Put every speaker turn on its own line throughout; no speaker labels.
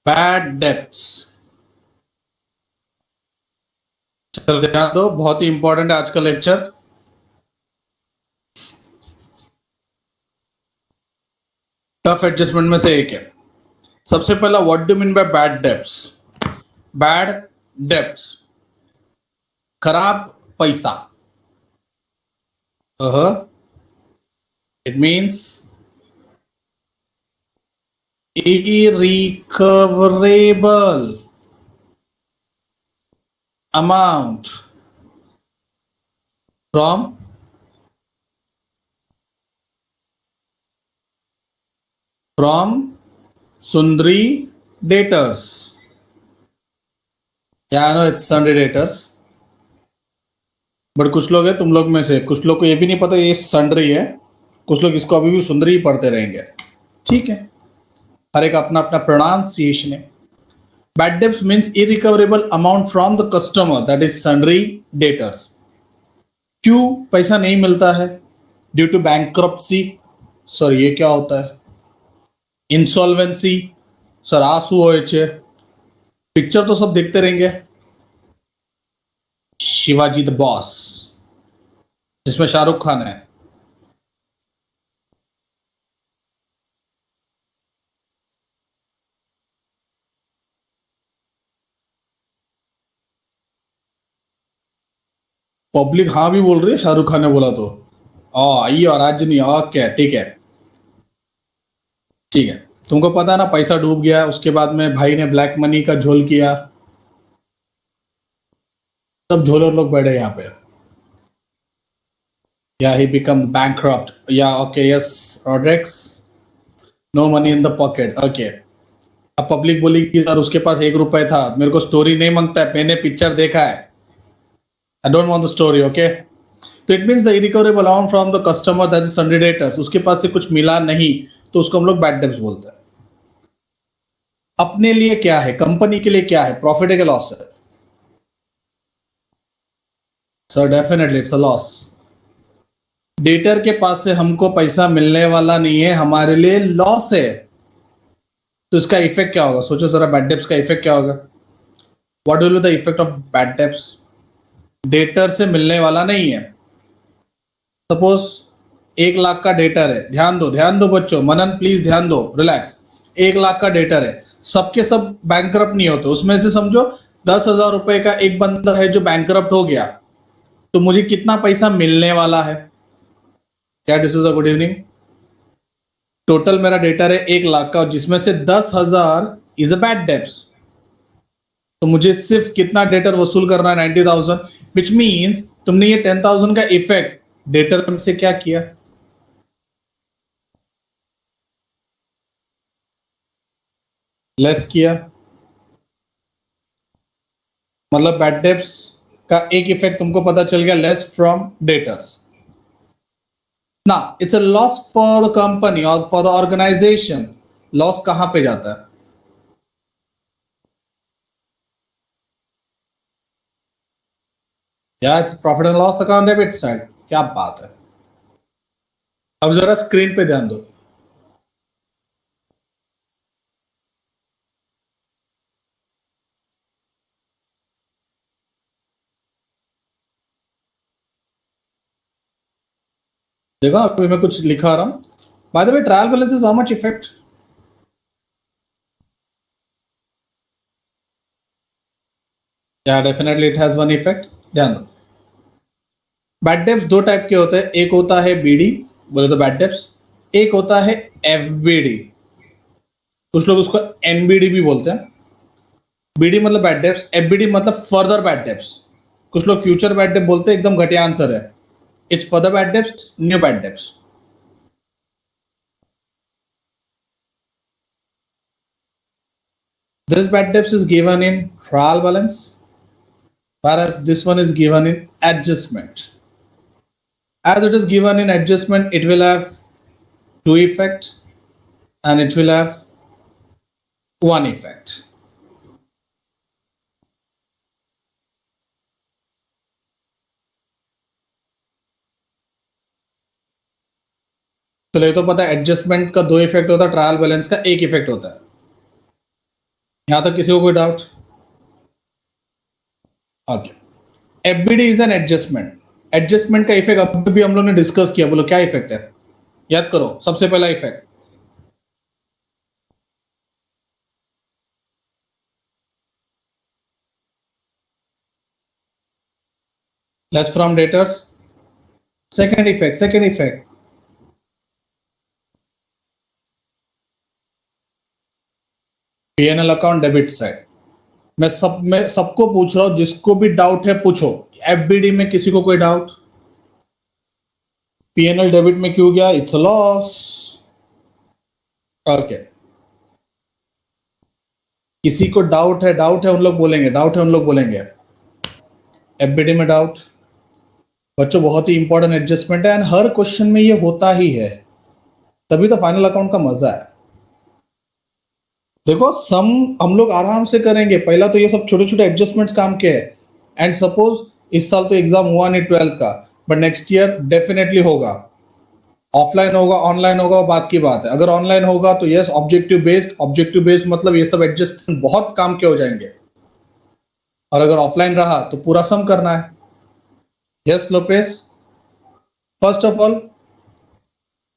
Bad debts. चलो ध्यान दो, बहुत ही इंपॉर्टेंट है आज का लेक्चर। टफ एडजस्टमेंट में से एक है। सबसे पहला, what do mean by bad debts? Bad debts, खराब पैसा। It means irrecoverable amount from sundry debtors. Yeah, I know it's sundry debtors, but कुछ लोग है, तुम लोग में से कुछ लोग को ये भी नहीं पता ये सन्ड्री है। कुछ लोग इसको अभी भी सुंदरी ही पढ़ते रहेंगे। ठीक है, हर एक अपना अपना प्रोनाउंसिएशन है। Bad debts means irrecoverable amount from the customer, that is sundry debtors. क्यों पैसा नहीं मिलता है? Due to bankruptcy. सर ये क्या होता है? इंसॉल्वेंसी। सर आ શું હોય છે? पिक्चर तो सब देखते रहेंगे, शिवाजी द बॉस, जिसमें शाहरुख खान है। पब्लिक हाँ भी बोल रही है, शाहरुख खान ने बोला तो आइए और आज नहीं। ओके ठीक है, ठीक है। तुमको पता है ना, पैसा डूब गया, उसके बाद में भाई ने ब्लैक मनी का झोल किया, सब झोलर लोग बैठे यहाँ पे। या ही बिकम बैंकक्रप्ट। या okay yes Rodrigues, no money in the pocket. Okay, अब पब्लिक बोली कि सर उसके पास 1 रुपए था, मेरे को स्टोरी नहीं मांगता है, मैंने पिक्चर देखा है, I don't want the story. Okay, तो it means the irrecoverable amount from the customer that is sundry debtors, उसके पास से कुछ मिला नहीं तो उसको हम लोग बैड डेब्ट्स बोलते हैं। अपने लिए क्या है, कंपनी के लिए क्या है? प्रॉफिट है कि लॉस है? Sir definitely it's a loss. Debtor के पास से हमको पैसा मिलने वाला नहीं है, हमारे लिए लॉस है। तो इसका इफेक्ट क्या होगा? सोचो जरा, बैड डेब्ट्स का इफेक्ट क्या होगा? What will be the effect of bad debts? Debtor से मिलने वाला नहीं है। सपोज 1 लाख का डेटर है, ध्यान दो बच्चों, मनन प्लीज ध्यान दो, रिलैक्स। 1 लाख का डेटर है, सबके सब बैंकरप्ट नहीं होते, उसमें से समझो 10,000 रुपए का एक बंदा है जो बैंकरप्ट हो गया, तो मुझे कितना पैसा मिलने वाला है? क्या this is a good evening? Total मेरा डेटर है 1 लाख का, जिसमें से 10,000 इज अ बैड डेब्ट्स, तो मुझे सिर्फ कितना डेटर वसूल करना है? 90,000, विच मीन्स तुमने ये 10,000 का इफेक्ट डेटर से क्या किया? लेस किया। मतलब बैड डेब्ट्स का एक इफेक्ट तुमको पता चल गया, लेस फ्रॉम डेटर्स। ना it's a loss for the company और फॉर द ऑर्गेनाइजेशन। लॉस कहां पे जाता है? या its profit and loss account, debit side. क्या बात है। अब जरा स्क्रीन पे ध्यान दो। देखो अभी मैं कुछ लिखा रहा हूं। By the way, trial balance is how much effect? या definitely it has one effect. ध्यान दो, बैड डेब्ट्स 2 टाइप के होते हैं, एक होता है बीडी, बोले तो बैड डेब्ट्स, एक होता है एफबीडी, कुछ लोग उसको एनबीडी भी बोलते हैं। बीडी मतलब बैड डेब्ट्स, एफबीडी मतलब फर्दर बैड डेब्ट्स। कुछ लोग फ्यूचर बैड डेब्ट बोलते हैं, एकदम घटिया आंसर है। It's further bad debts, new bad debts. This bad debts is given in trial balance, whereas this one is given in adjustment. As it is given in adjustment, it will have 2 effect and it will have 1 effect. चलो ये तो पता है, adjustment का 2 effect होता है, trial balance का 1 effect होता है। यहां तक किसी को कोई doubt? Okay, FBD is an adjustment. Adjustment का इफेक्ट अभी भी हम लोग ने डिस्कस किया, बोलो क्या इफेक्ट है? याद करो, सबसे पहला effect less from debtors. Second effect PNL account debit side. मैं सबको पूछ रहा हूं, जिसको भी डाउट है पूछो। एफबीडी में किसी को कोई डाउट? पीएनएल डेबिट में क्यों गया? It's a loss. ओके, किसी को डाउट है उन लोग बोलेंगे, डाउट है उन लोग बोलेंगे। एफबीडी में डाउट? बच्चों बहुत ही इंपॉर्टेंट एडजस्टमेंट है एंड हर क्वेश्चन में ये होता ही है, तभी तो फाइनल अकाउंट का मजा है। देखो सम हम लोग आराम से करेंगे, पहला तो ये सब छोटे छोटे एडजस्टमेंट्स काम के हैं। एंड सपोज इस साल तो एग्जाम हुआ नहीं 12th का, बट नेक्स्ट ईयर डेफिनेटली होगा। ऑफलाइन होगा ऑनलाइन होगा वो बात की बात है। अगर ऑनलाइन होगा तो यस, ऑब्जेक्टिव बेस्ड मतलब ये सब एडजस्टमेंट बहुत काम के हो जाएंगे। और अगर ऑफलाइन रहा तो पूरा सम करना है। Yes Lopes, first of all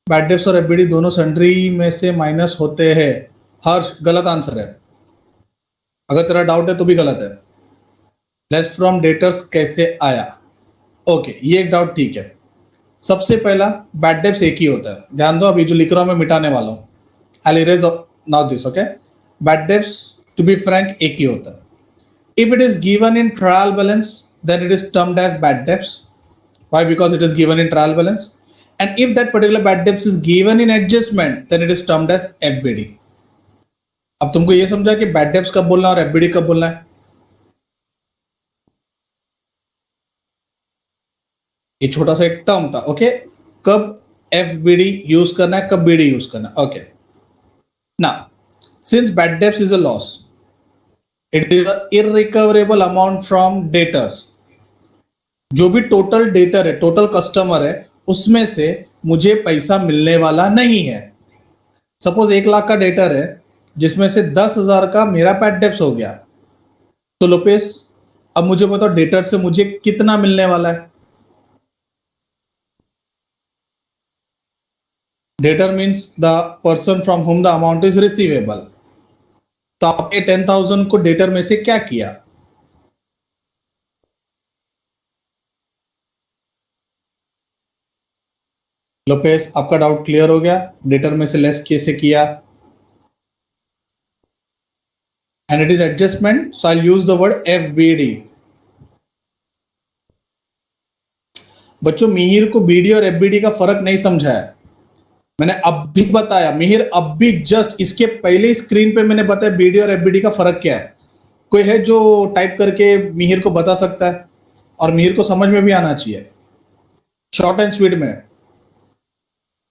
bad debts और एफबीडी दोनों सन्ड्री में से माइनस होते हैं। हर्ष गलत आंसर है, अगर तेरा डाउट है तो भी गलत है। लेस फ्रॉम डेटर्स कैसे आया? ओके, ये एक डाउट ठीक है। सबसे पहला बैड डेब्ट्स एक ही होता है, ध्यान दो, अभी जो लिख रहा हूं मैं मिटाने वाला हूं। I erase now this, okay. Bad debts to be frank एक ही होता है। If it is given in trial balance then it is termed as bad debts. Why? Because it is given in trial balance. And if that particular bad debts is given in adjustment then it is termed as FBD. अब तुमको ये समझा कि bad debts कब बोलना है और FBD कब बोलना है? ये छोटा सा एक टर्म था, ओके। कब एफ बी डी यूज करना है, कब बीडी यूज करना है, ओके। ना, since bad debts is a loss, it is a irrecoverable amount from debtors. जो भी टोटल डेटर है, टोटल कस्टमर है, उसमें से मुझे पैसा मिलने वाला नहीं है। सपोज 1 लाख का डेटर है, जिसमें से 10,000 का मेरा बैड डेब्ट्स हो गया, तो लोपेस अब मुझे बताओ डेटर से मुझे कितना मिलने वाला है? Debtor means the person from home the amount is receivable. तो आपने 10,000 को डेटर में से क्या किया? लोपेस आपका डाउट क्लियर हो गया? डेटर में से लेस कैसे किया? And it is adjustment, so I use the word FBD. बच्चों मिहिर को बीडी और एफबीडी का फर्क नहीं समझा है, मैंने अब भी बताया। मिहिर अब भी जस्ट इसके पहले स्क्रीन पे मैंने बताया बीडी और एफबीडी का फर्क क्या है। कोई है जो टाइप करके मिहिर को बता सकता है? और मिहिर को समझ में भी आना चाहिए, शॉर्ट एंड स्वीट में।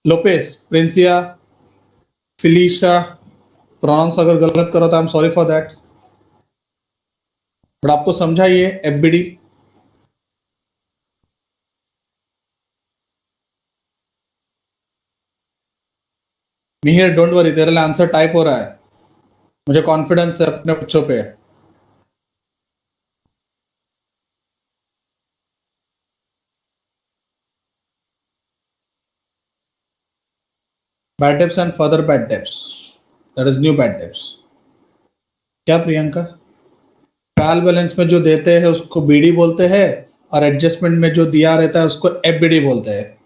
लोपेस, प्रिंसिया, फिलिशा, प्रोनाउंस अगर गलत करो तो I am sorry for that, but आपको समझा ये एफबीडी? मिहिर डोंट वरी, तेरे लिए आंसर टाइप हो रहा है, मुझे कॉन्फिडेंस है अपने बच्चों पे। Bad debts and further bad debts, that is new bad debts. क्या प्रियंका? ट्रायल बैलेंस में जो देते हैं उसको बीडी बोलते हैं, और एडजस्टमेंट में जो दिया रहता है उसको एफबीडी बोलते हैं।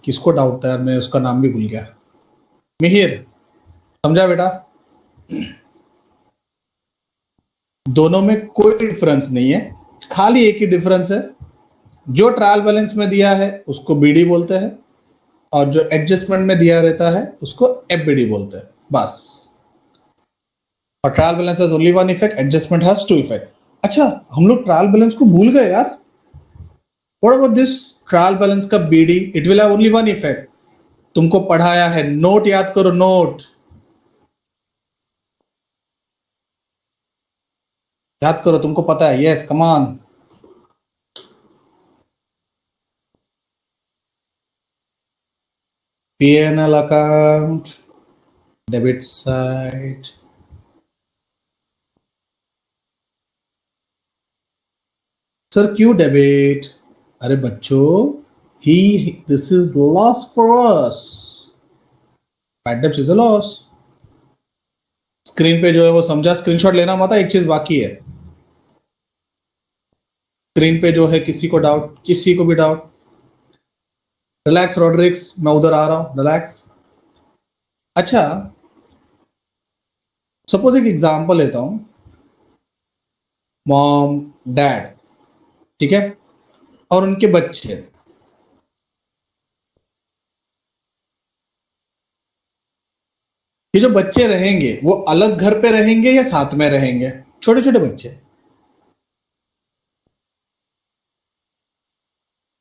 किसको डाउट था यार, मैं उसका नाम भी भूल गया। मिहिर, समझा बेटा? दोनों में कोई डिफरेंस नहीं है, खाली एक ही डिफरेंस है, जो ट्रायल बैलेंस में दिया है उसको बीडी बोलते हैं, और जो एडजस्टमेंट में दिया रहता है उसको एफबीडी बोलते हैं, बस। और trial balance has only one effect, adjustment has two effect. अच्छा, हम लोग ट्रायल बैलेंस को भूल गए यार। What about this trial balance का BD? It will have only one effect. तुमको पढ़ाया है, नोट याद करो, नोट याद करो, तुमको पता है। यस, कमान। P&L account, debit side. Sir क्यों डेबिट? अरे बच्चों, this is loss for us. Bad debts is a loss. Screen पे जो है वो समझा, स्क्रीनशॉट लेना मत, एक चीज बाकी है. स्क्रीन पे जो है किसी को डाउट, किसी को भी डाउट? रिलैक्स रॉड्रिक्स, मैं उधर आ रहा हूं, रिलैक्स. अच्छा, सपोज एक एग्जांपल लेता हूं. मॉम, डैड, ठीक है, और उनके बच्चे. ये जो बच्चे रहेंगे वो अलग घर पे रहेंगे या साथ में रहेंगे? छोटे छोटे बच्चे,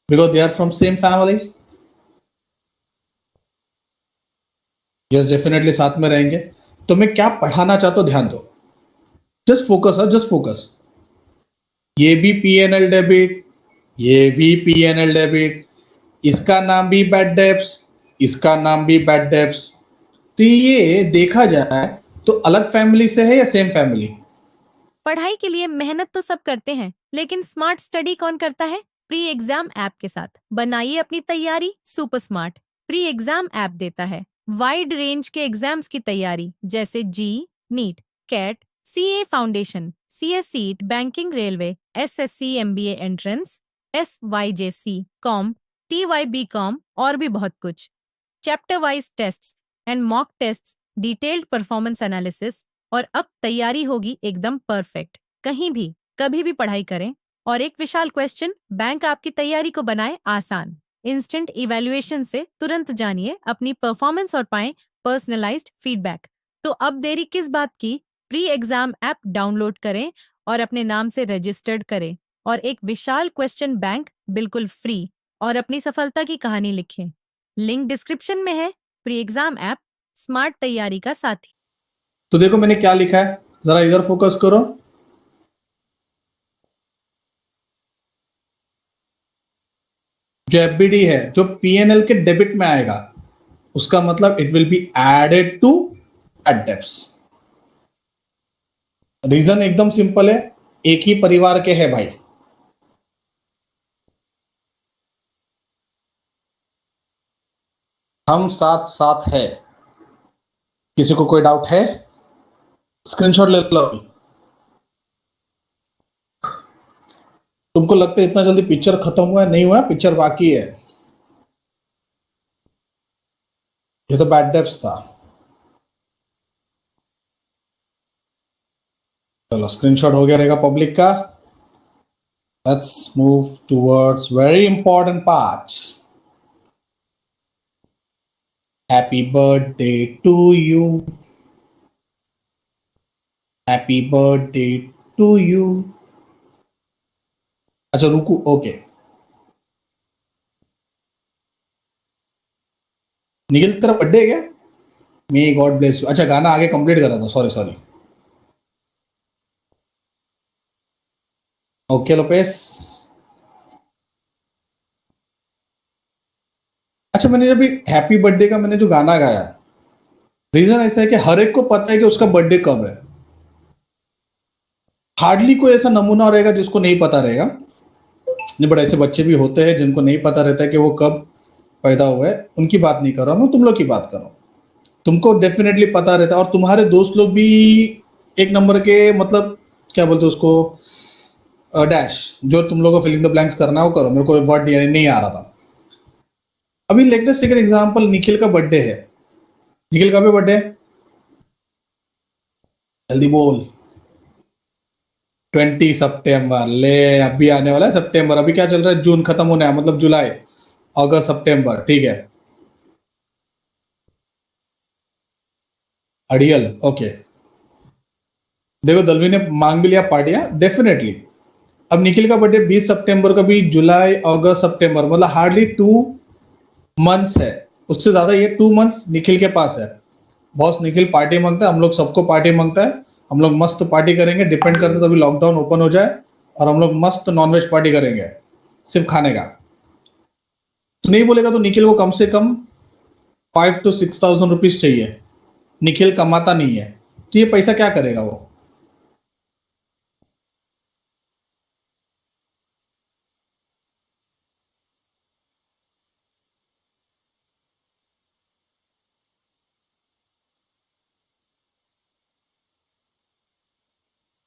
because they are from same family. Yes, definitely साथ में रहेंगे. तो मैं क्या पढ़ाना चाहता हूं, ध्यान दो. जस्ट फोकस है, जस्ट फोकस. ये भी पीएनएल डेबिट, ये भी पीएनएल डेबिट. इसका नाम भी बैड डेब्ट्स, इसका नाम भी बैड डेब्ट्स. तो ये देखा जाए तो अलग फैमिली से है या सेम फैमिली?
पढ़ाई के लिए मेहनत तो सब करते हैं, लेकिन स्मार्ट स्टडी कौन करता है? प्री एग्जाम ऐप के साथ बनाइए अपनी तैयारी super smart. Pre exam app देता है वाइड रेंज के एग्जाम्स की तैयारी, जैसे JEE, NEET, CAT, CA foundation, CSEET, banking, railway, SSC, MBA entrance, SYJC, com, TYB com और भी बहुत कुछ. Chapter wise tests and mock tests, detailed performance analysis, और अब तैयारी होगी एकदम परफेक्ट. कहीं भी कभी भी पढ़ाई करें. और एक विशाल क्वेश्चन बैंक आपकी तैयारी को बनाए आसान. इंस्टेंट इवैल्यूएशन से तुरंत जानिए अपनी परफॉर्मेंस और पाएं पर्सनलाइज्ड फीडबैक. तो अब देरी किस बात की? प्री एग्जाम ऐप डाउनलोड करें और अपने नाम से रजिस्टर्ड करें और एक विशाल क्वेश्चन बैंक बिल्कुल फ्री और अपनी सफलता की कहानी लिखें. लिंक डिस्क्रिप्शन में है. प्री एग्जाम ऐप स्मार्ट तैयारी का साथी.
तो देखो मैंने क्या लिखा है, जरा इधर फोकस करो. जो एफबीडी है, जो पीएनएल के डेबिट में आएगा, उसका मतलब it will be added to bad debts. Reason एकदम सिंपल है, एक ही परिवार के हैं भाई. हम साथ साथ है. किसी को कोई डाउट है? स्क्रीनशॉट ले लो. तुमको लगता है इतना जल्दी पिक्चर खत्म हुआ है? नहीं हुआ, पिक्चर बाकी है. ये तो बैड डेब्ट्स था. चलो स्क्रीनशॉट हो गया रहेगा पब्लिक का. Let's move towards very important part. Happy birthday to you, happy birthday to you. अच्छा रुको, ओके. निखिल तेरा बर्थडे है क्या? May God bless you. अच्छा गाना आगे कंप्लीट कर रहा था, सॉरी सॉरी. Okay Lopez. अच्छा, मैंने जब हैप्पी बर्थडे का मैंने जो गाना गाया, रीजन ऐसा है कि हर एक को पता है कि उसका बर्थडे कब है. हार्डली कोई ऐसा नमूना रहेगा जिसको नहीं पता रहेगा. नहीं, बट ऐसे बच्चे भी होते हैं जिनको नहीं पता रहता है कि वो कब पैदा हुआ है. उनकी बात नहीं कर रहा हूं, तुम लोग की बात कर रहा हूं. तुमको डेफिनेटली पता रहता है, और तुम्हारे दोस्त लोग भी एक नंबर के, मतलब क्या बोलते हैं उसको, डैश. जो तुम लोगों को फिलिंग द ब्लैंक्स करना है वो करो, मेरे को वर्ड नहीं आ रहा था. अभी लेटेस्ट सेकंड एग्जांपल, निखिल का बर्थडे है. निखिल का भी बर्थडे है, जल्दी बोल. 20 सितंबर. ले, अभी आने वाला है सितंबर. अभी क्या चल रहा है? जून खत्म होने है, मतलब जुलाई, अगस्त, सितंबर, ठीक है. अड़ियल, ओके. देखो दलवी ने मांग भी लिया पार्टियां, डेफिनेटली. अब निखिल का बर्थडे 20 सितंबर का भी, जुलाई, अगस्त, सितंबर, मतलब हार्डली 2 मंथ्स है. उससे ज्यादा ये 2 मंथ्स निखिल के पास है. बॉस निखिल पार्टी मांगता है, हम लोग सबको पार्टी मांगता है. हम लोग मस्त पार्टी करेंगे, डिपेंड करते तभी लॉकडाउन ओपन हो जाए, और हम लोग मस्त नॉनवेज पार्टी करेंगे, सिर्फ खाने का. तो नहीं बोलेगा तो निखिल को कम से कम 5 to 6,000 रुपीज चाहिए, निखिल कमाता नहीं है, तो ये पैसा क्या करेगा वो?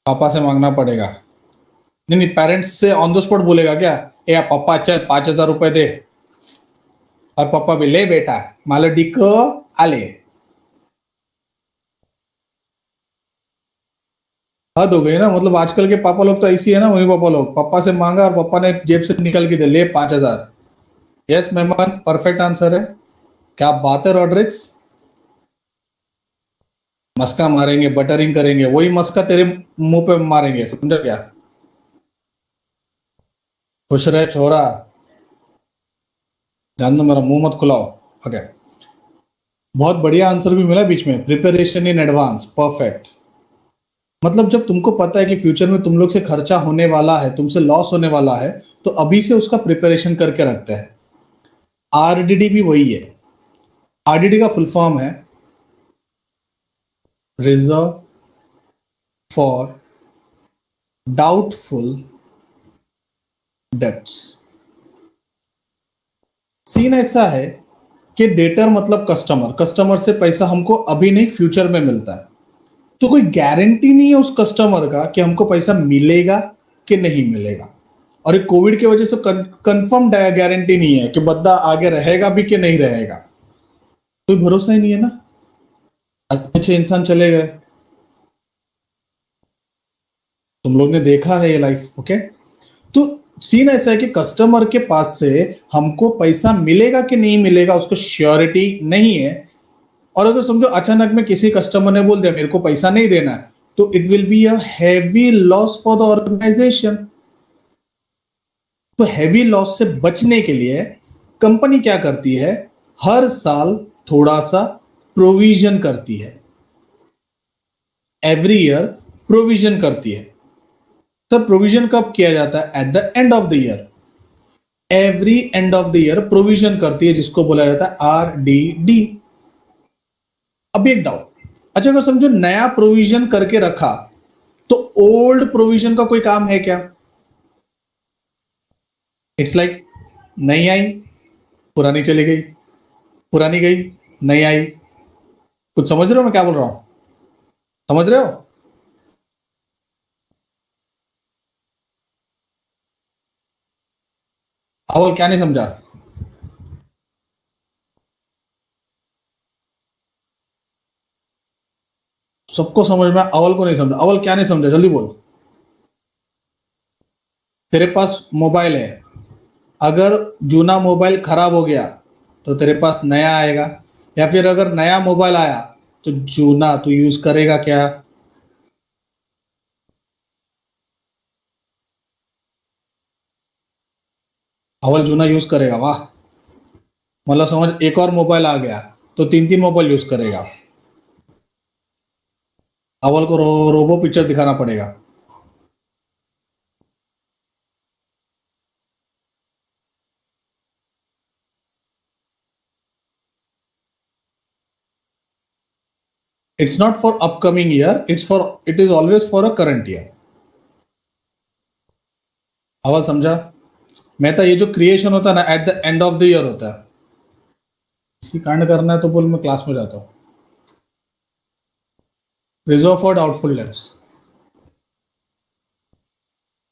पापा से मांगना पड़ेगा। नहीं नहीं, पेरेंट्स से ऑन द स्पॉट बोलेगा क्या, ए पापा चल 5,000 रुपए दे, और पापा भी ले बेटा मालडी को आले। हद हो गई ना, मतलब आजकल के पापा लोग तो ऐसी है ना, वही पापा लोग, पापा से मांगा और पापा ने जेब से निकल के दे ले 5,000। यस मेहमान, परफेक्ट आंसर है। क्या बात है रॉड्रिक्स, मस्का मारेंगे, बटरिंग करेंगे, वही मस्का तेरे मुंह पे मारेंगे, समझा क्या? खुश रहे छोरा, जान दो मेरा मुंह मत खुलाओ। ओके, बहुत बढ़िया आंसर भी मिला बीच में, प्रिपरेशन इन एडवांस, परफेक्ट। मतलब जब तुमको पता है कि फ्यूचर में तुम लोग से खर्चा होने वाला है, तुमसे लॉस होने वाला है, तो अभी से उसका प्रिपरेशन करके रखते हैं। आरडीडी भी वही है। आरडीडी का फुल फॉर्म है reserve for doubtful debts. Scene ऐसा है कि डेटर मतलब कस्टमर, कस्टमर से पैसा हमको अभी नहीं फ्यूचर में मिलता है, तो कोई गारंटी नहीं है उस कस्टमर का कि हमको पैसा मिलेगा कि नहीं मिलेगा। और ये कोविड की वजह से कंफर्म गारंटी नहीं है कि बंदा आगे रहेगा भी कि नहीं रहेगा, कोई भरोसा ही नहीं है ना। अच्छे इंसान चले गए, तुम लोग ने देखा है ये लाइफ। ओके, तो सीन ऐसा है कि कस्टमर के पास से हमको पैसा मिलेगा कि नहीं मिलेगा उसको श्योरिटी नहीं है। और अगर समझो अचानक में किसी कस्टमर ने बोल दिया मेरे को पैसा नहीं देना है, तो it will be a heavy loss for the organization. तो हैवी लॉस से बचने के लिए कंपनी क्या करती है, हर साल थोड़ा सा प्रोविजन करती है, एवरी ईयर प्रोविजन करती है। तो प्रोविजन कब किया जाता है? Eight the end of the year. Every and of the year provision करती है, जिसको बोला जाता है आरडीडी। अब एक डाउट, अच्छा अगर समझो नया प्रोविजन करके रखा, तो ओल्ड प्रोविजन का कोई काम है क्या? इट्स लाइक नई आई पुरानी चली गई, पुरानी गई नई आई। कुछ समझ रहे हो मैं क्या बोल रहा हूं? समझ रहे हो? अवल क्या नहीं समझा? सबको समझ में, अवल को नहीं समझा। अवल क्या नहीं समझा, जल्दी बोल। तेरे पास मोबाइल है, अगर जूना मोबाइल खराब हो गया तो तेरे पास नया आएगा, या फिर अगर नया मोबाइल आया तो जूना तू यूज करेगा क्या? अवल जूना यूज करेगा, वाह। मतलब समझ, एक और मोबाइल आ गया तो तीन तीन मोबाइल यूज करेगा। अवल को रोबो पिक्चर दिखाना पड़ेगा। It's not for upcoming year, it is always for a current year. अवल समझा? मैं तो ये जो क्रिएशन होता है ना, at the end of the year होता है। इसी कांड करना है तो बोल, मैं क्लास में जाता हूँ। रिजर्व फॉर डाउटफुल डेब्ट्स,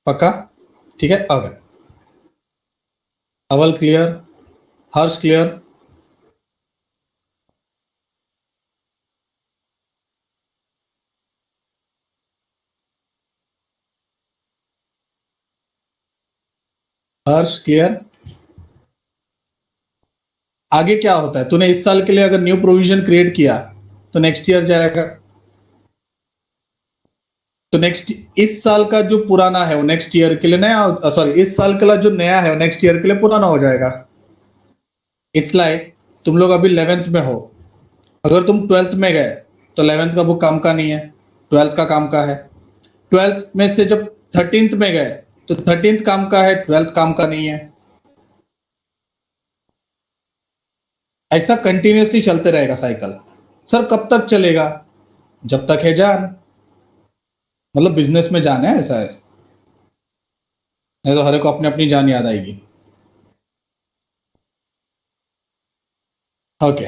पक्का? ठीक है, ओके। अवल क्लियर? हर्ष क्लियर? हर्ष क्लियर? आगे क्या होता है, तूने इस साल के लिए अगर न्यू प्रोविजन क्रिएट किया तो नेक्स्ट ईयर जाएगा, तो नेक्स्ट इस साल का जो पुराना है वो नेक्स्ट ईयर के लिए नया, सॉरी इस साल का जो नया है वो नेक्स्ट ईयर के लिए पुराना हो जाएगा। इट्स लाइक तुम लोग अभी 11th में हो, अगर तुम 12th में गए तो 11th का बुक काम का नहीं है, 12th का काम का है। 12th में से जब 13th में गए तो 13th काम का है, 12th काम का नहीं है। ऐसा कंटिन्यूअसली चलते रहेगा साइकिल। सर कब तक चलेगा? जब तक है जान, मतलब बिजनेस में जान है, ऐसा है, नहीं तो हर को अपनी अपनी जान याद आएगी। ओके,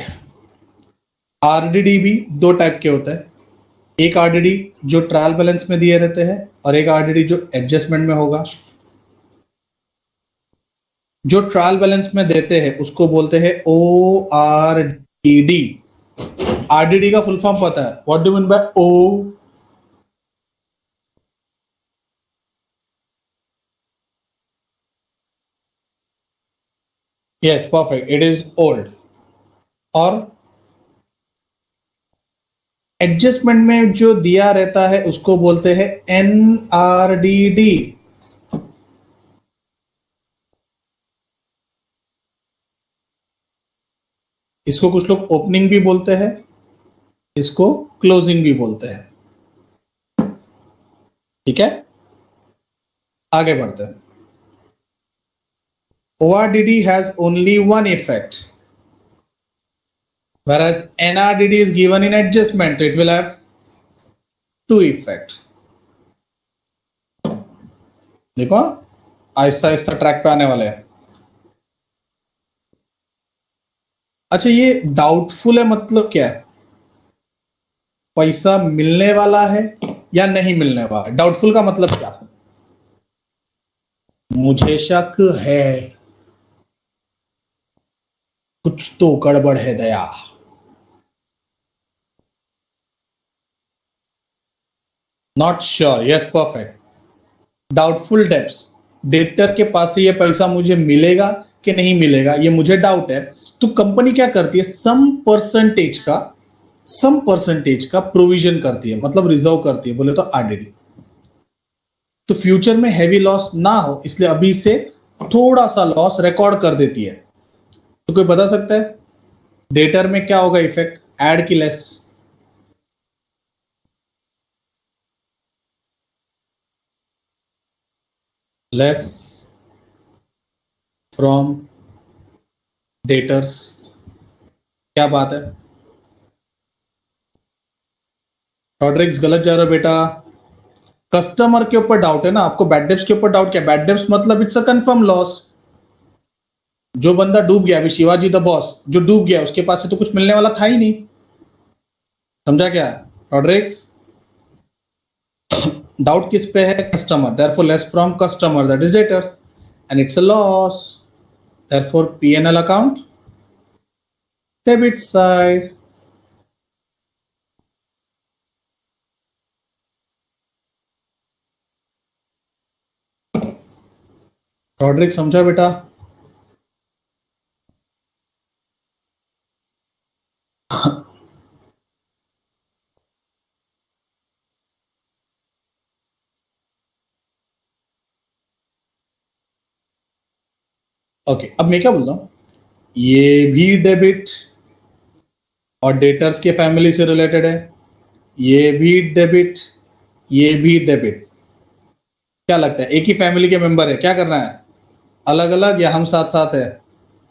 आरडीडी भी दो टाइप के होते हैं। एक आरडीडी जो ट्रायल बैलेंस में दिए रहते हैं और एक आरडीडी जो एडजस्टमेंट में होगा। जो ट्रायल बैलेंस में देते हैं उसको बोलते हैं O R D D. RDD का फुल फॉर्म पता है? What do mean by O? Yes, perfect, it is old. और एडजस्टमेंट में जो दिया रहता है उसको बोलते हैं एनआरडीडी। इसको कुछ लोग ओपनिंग भी बोलते हैं, इसको क्लोजिंग भी बोलते हैं। ठीक है, आगे बढ़ते हैं। ORDD has only one effect, whereas NRDD is given in adjustment, so it will have two effect. देखो आहिस्ता आहिस्ता ट्रैक पे आने वाले हैं। अच्छा, ये डाउटफुल है मतलब क्या है? पैसा मिलने वाला है या नहीं मिलने वाला है? डाउटफुल का मतलब क्या? मुझे शक है, कुछ तो गड़बड़ है Daya. Not sure, yes, perfect. Doubtful debts, debtor के पास से ये पैसा मुझे मिलेगा कि नहीं मिलेगा, ये मुझे डाउट है। तो कंपनी क्या करती है? सम परसेंटेज का प्रोविजन करती है, मतलब रिजर्व करती है, बोले तो आरडीडी। तो फ्यूचर में हैवी लॉस ना हो इसलिए अभी से थोड़ा सा लॉस रिकॉर्ड कर देती है। तो कोई बता सकता है डेटर में क्या होगा इफेक्ट, ऐड की लेस? लेस फ्रॉम डेटर्स, क्या बात है? रॉड्रिक्स गलत जा रहा है बेटा। कस्टमर के ऊपर डाउट है ना, आपको बैड डेब्ट्स के ऊपर डाउट क्या? बैड डेब्ट्स मतलब इट्स अ कंफर्म लॉस। जो बंदा डूब गया, अभी शिवाजी द बॉस जो डूब गया, उसके पास से तो कुछ मिलने वाला था ही नहीं। समझा क्या रॉड्रिक्स? डाउट किस पे है? Customer, therefore less from customer, that is debtors, and it's a loss, therefore PNL account debit side. Rodrick समझा बेटा? ओके, अब मैं क्या बोलता हूं, ये भी डेबिट और डेटर्स के फैमिली से रिलेटेड है, ये भी डेबिट, ये भी डेबिट। क्या लगता है एक ही फैमिली के मेंबर है? क्या करना है, अलग अलग या हम साथ साथ है?